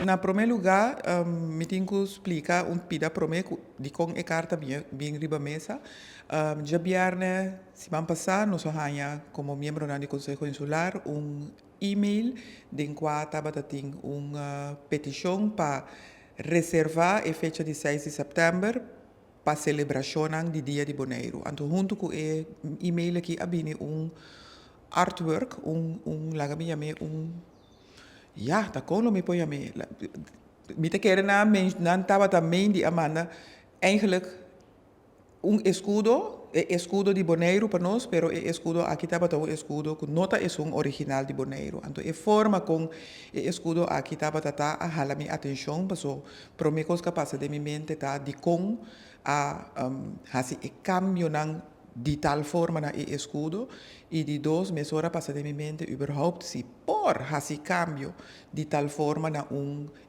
Na primeiro lugar, me tenho que explicar pida prome de com a carta bem riba mesa. Já viernes, semana passada, nós arranha como membro do Conselho Insular e-mail de qual estava tem uma petição para reservar a fecha de 6 de setembro para a celebração do Dia de Boneiro. Então, junto com o e-mail aqui, havia artwork, ja, dat kon me poi me. Mite keren na nan taba também de Amanda, eigenlijk escudo, escudo de Boneiro para nós, pero escudo aqui estava um escudo que nota é original de Boneiro. Então, a forma com escudo aqui estava a hala minha atenção, passou para mim coisa passa de minha mente tá de com assim e cambio nan de tal forma na escudo e de dos mesora passa de minha mente überhaupt se por assim cambio de tal forma na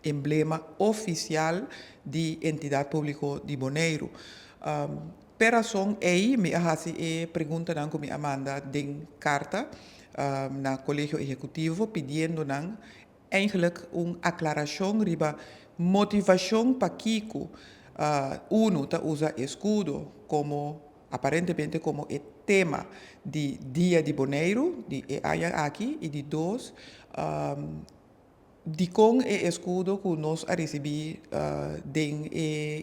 emblema oficial de entidade pública de Boneiro. Per razão aí me hasi pergunta nan com me Amanda den carta na colégio executivo pedindo nan eigenlijk aclaração riba motivação para Kiko uno ta usa escudo como aparentemente como o tema de Dia de Boneiro de aqui e de dos de com o escudo que nós recebi den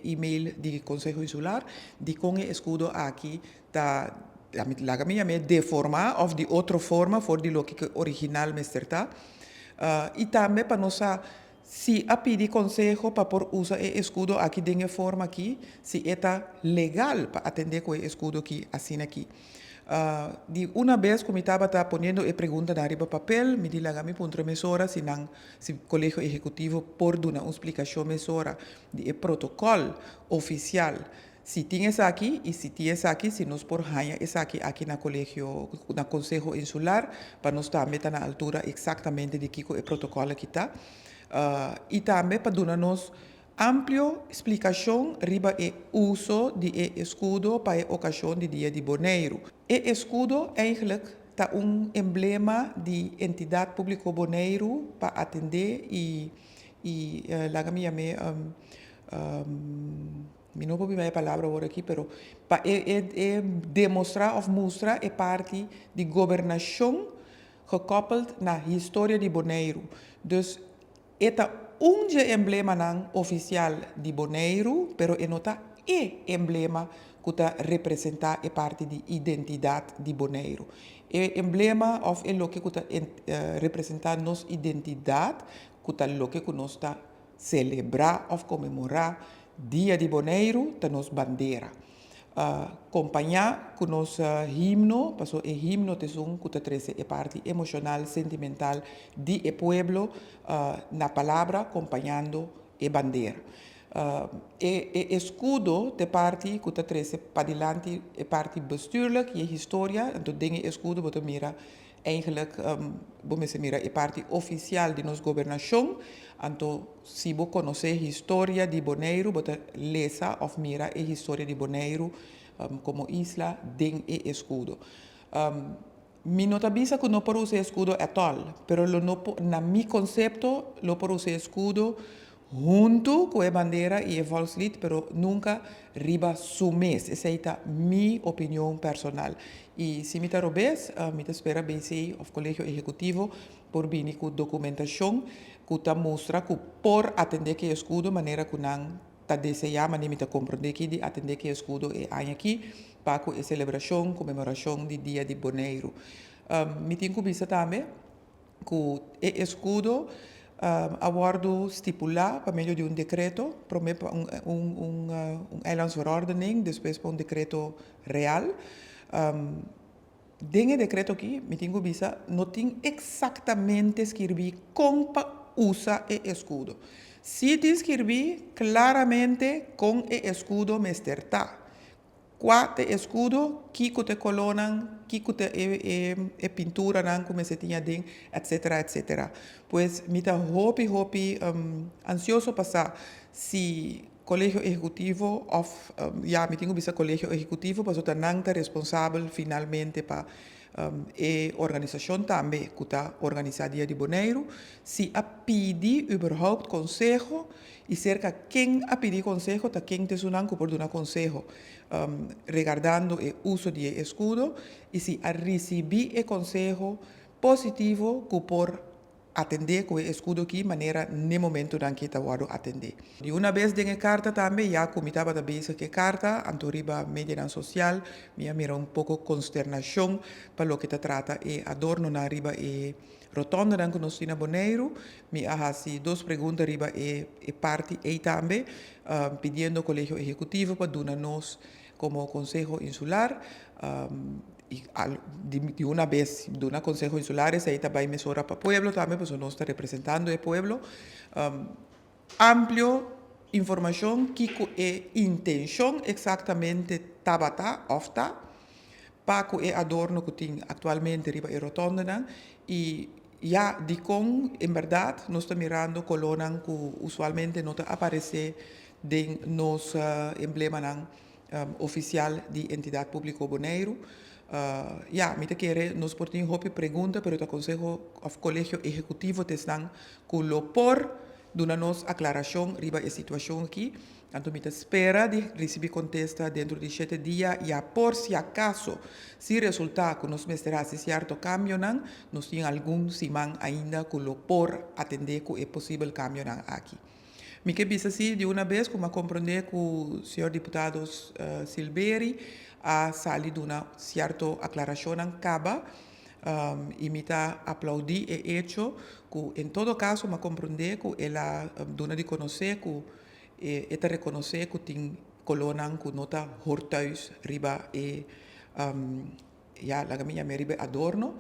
e-mail do Conselho Insular, de com o escudo aqui da la minha me deformar ou de outra forma for de lo que original me está. E também para nós se a pedir conselho para por usar o escudo aqui de forma aqui, se é legal para atender com o escudo aqui assim aqui. De uma vez que me estava ponendo a pergunta na riba papel, me disse a mim para mesora se o colégio executivo por dar uma explicação mesora de protocolo oficial. Se tinha essa aqui e se tinha essa aqui, se nós por ganhar essa aqui na colégio, na Conselho Insular, para nós também estar na altura exatamente de que o protocolo que está. E também para dar-nos amplia explicação riba o uso de escudo para a ocasião de Dia de Boneiro. O escudo eigenlijk está emblema de entidade pública Boneiro para atender lá me chamei me não vou me a palavra agora aqui, pero para demonstrar ou mostrar a parte de governação gekoppeld na história de Boneiro. Dus eta emblema nan oficial de Boneiro, pero enota emblema que representa a parte de identidade de Boneiro. E emblema of lo que representa nos identidade, que lo que nós celebrar ou comemorar Dia de Boneiro, ta nos bandeira. Acompanhar com nosso himno, passou o himno te sum que trece a parte emocional, sentimental de o pueblo na palavra acompanhando a bandeira. Escudo te parte que trece para diante a parte bestuurlijk, e história, então tem escudo você mira eigenlijk você mira a parte oficial de nossa governação. Então, se você conhece a história de Boneiro, você lesa ou mira a história de Boneiro como isla den e escudo. Mi nota bisa que não pode usar escudo at all, pero na mi concepto, lo pode usar escudo junto com a bandeira e o volkslied, pero nunca riba sumes. Essa é a minha opinião personal. E se me está robês, me espera BC ou Colégio Executivo por vir com documentação que mostra que por atender que escudo, maneira que não está desejando, mas me está compreender que de atender que escudo é aqui para a celebração, comemoração do Dia de Boneiro. Me tenho que dizer também que o escudo aguardo estipular por meio de decreto, primeiro eilandsverordening, depois para decreto real. Dentro decreto aqui, me tenho que dizer, não tem exatamente escrever como usa o escudo. Se descrever claramente com o escudo me está. Quatro escudo, que te colonan, que te pintura nan como se tinha den, etc, etc. Pues me está hopi ansioso passar se colégio executivo of me tenho que colégio executivo, mas o tananta responsável finalmente para E organização também que está organizada Dia de Boneiro, se a pedir überhaupt consejo e cerca quem a pedir consejo, tá quem te sunan que por dar consejo regardando o uso de escudo e se a receber o consejo positivo que por atender com o escudo aqui, maneira no momento em que está atender. E uma vez dengue carta também, já como estava da vez que carta, antoriba mídia social, mira um pouco consternação para o que trata e adorno na riba e rotonda que nós temos Boneiro, me assim duas perguntas riba e parte e também pedindo ao Colégio Executivo para dar nós como Conselho Insular y de una vez, de una consejo insular, ahí también me sobra para pueblo también, pues no está representando el pueblo. Amplio información que intención exactamente tabata, ofta, para que adorno que tiene actualmente riba y rotonda, y ya de con, en verdad, nos está mirando colonan que usualmente no aparece de nos emblema oficial de entidad pública Boneiro. Ja, me te quiere, nos por ti hopi pregunta, pero te aconsejo al colegio ejecutivo te están con lo por dando-nos aclaração riba a situação aqui. Então, me te espera de receber contesta dentro de 7 dias e a por si acaso, se resultar que nos mesterá se certo cambio, não, nós temos algum simão ainda com lo por atender que é possível cambio aqui. Me que bisa assim de uma vez, como a compreender que o senhor deputado Silveri a salido uma certa aclaração acaba e me está aplaudir o hecho que, em todo caso, me compreender que ela dona de conhecer que ela reconhecer que tem colonan que nota hortuis riba e ja, la minha me riba adorno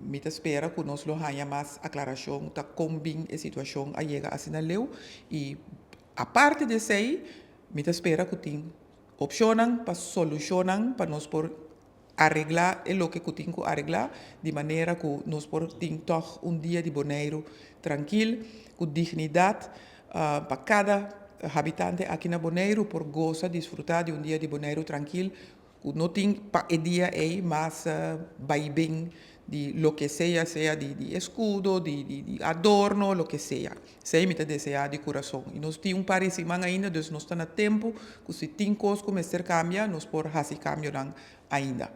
me espera que nós lo haya mais aclaração ta combin a situação a chega assim na leu e a parte de sei me espera que tem opcionan para solucionan para nós por arreglar o que tem que arreglar de maneira que nós por ter toch dia de Boneiro tranquilo com dignidade para cada habitante aqui na Boneiro por goza desfrutar de dia de Boneiro tranquilo que não tem para o dia aí mas vai bem de lo que sea de escudo, de adorno, lo que sea. Sei me te desejar de coração. E nós temos par de semana ainda, então nós estamos a tempo, que se tem coisas que começar a cambiar, nós por fazer cambio ainda.